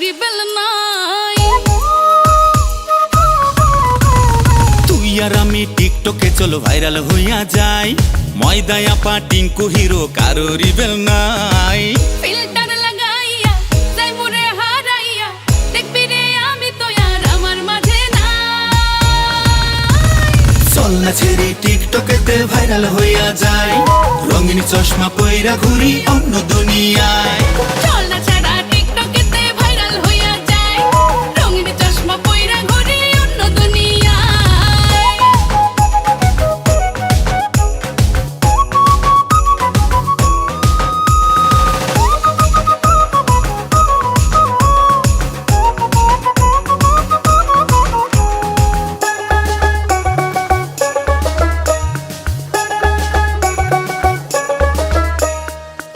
Rebel নাই। তুই আর আমি টিকটকে চলো ভাইরাল হইয়া যাই, ময়দায় আপা টিঙ্কু হিরো কারো রিবেল নাই। ফিল্টার লাগাইয়া যাই মোরে হারাইয়া, দেখবি রে আমি তো আর আমার মাঝে নাই। চল না ছেড়ে টিকটকেতে ভাইরাল হইয়া যাই, রঙিন চশমা পইরা ঘুরি অন্য দুনিয়ায়। চল না ছাড়া টিকটকেতে ভাইরাল হইয়া যায়, রঙিন চশমা পইরা ঘুরি অন্য দুনিয়ায়।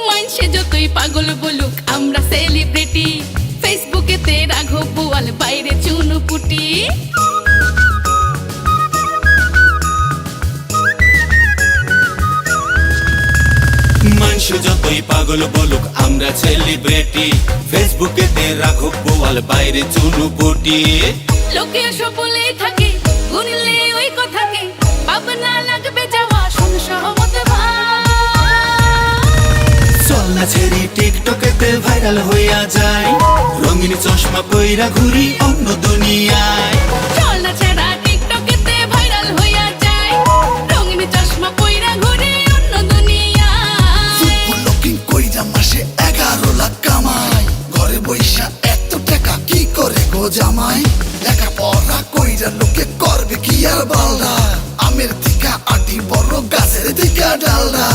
মাইনসে যতই পাগল বলুক আমরা সেলিব্রিটি, ফেসবুকেতে রাঘব বোয়াল বাইরে চুনুপুটি। মানুষ যতই পাগল বলুক আমরা সেলিব্রিটি, ফেসবুকেতে রাখো বোয়াল বাইরে চুনুপুটি। লোকে সবলেই থাকে গুনলে ওই কথাকে, ভাবনা লাগবে যাওয়া শোন সহমত ভাই। চল না ছেড়ে টিকটকেতে ভাইরাল হইয়া যাই, রঙিন চশমা পইরা ঘুরি অন্য দুনিয়ায়। চল না ছাড়া টিকটকেতে ভাইরাল হইয়া যায়, রঙিন চশমা পইরা ঘুরে অন্য দুনিয়ায়। লুকিং কইরা মাসে 11 লাখ কামাই, ঘরে বইসা এত টাকা কি করে গো জামাই? লেখা পড়া কইরা লোকে করবে কি আর বালদা, আমের দিকা আটি বড় গাছের দিকা ডালদা।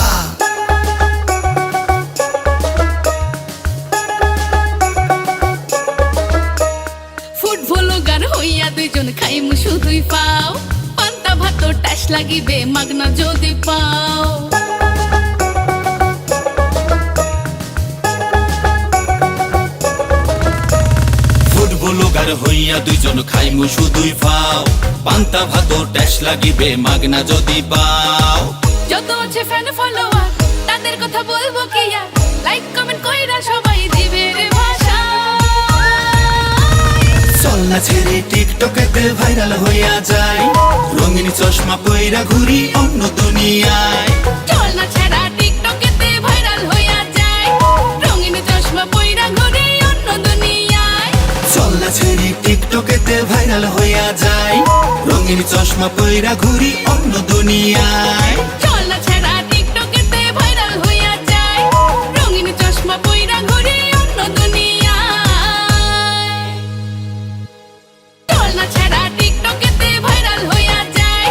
ফুটবল গান হইয়া দুইজন খাইমু শুধুই পাও, পান্তা ভাত টাস লাগিবে মাগনা যদি পাও। ফুটবলার হইয়া দুইজন খাইমু শুধুই পাও, পান্তা ভাত ট্যাক্স লাগিবে মাগনা যদি পাও। যত আছে ফ্যান ফলোয়ার তাদের কথা বলবো কি আর, লাইক কমেন্ট কইরা সবাই দিবে রে ভাষা। চল না ছেড়ে টিকটকেতে ভাইরাল হইয়া যাই, রঙিন চশমা পইরা ঘুরি অন্য দুনিয়ায়। চল না ছাড়া টিকটকেতে ভাইরাল হইয়া যায়, রঙিন চশমা পইরা ঘুরে অন্য দুনিয়ায়। চল না ছেড়ে টিকটকেতে ভাইরাল হইয়া যাই, রঙিন চশমা পইরা ঘুরি অন্য দুনিয়ায়। চল না ছাড়া টিকটকেতে ভাইরাল হইয়া যায়, রঙিন চশমা পইরা ঘুরে অন্য দুনিয়ায়। চল না ছাড়া টিকটকেতে ভাইরাল হইয়া যায়,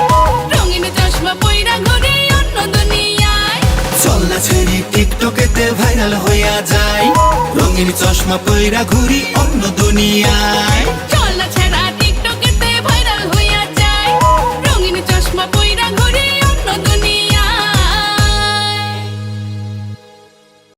রঙিন চশমা পইরা ঘুরে অন্য দুনিয়ায়। চল না ছেড়ে টিকটকেতে ভাইরাল হইয়া যাই, রঙিন চশমা পইরা ঘুরি অন্য দুনিয়ায়।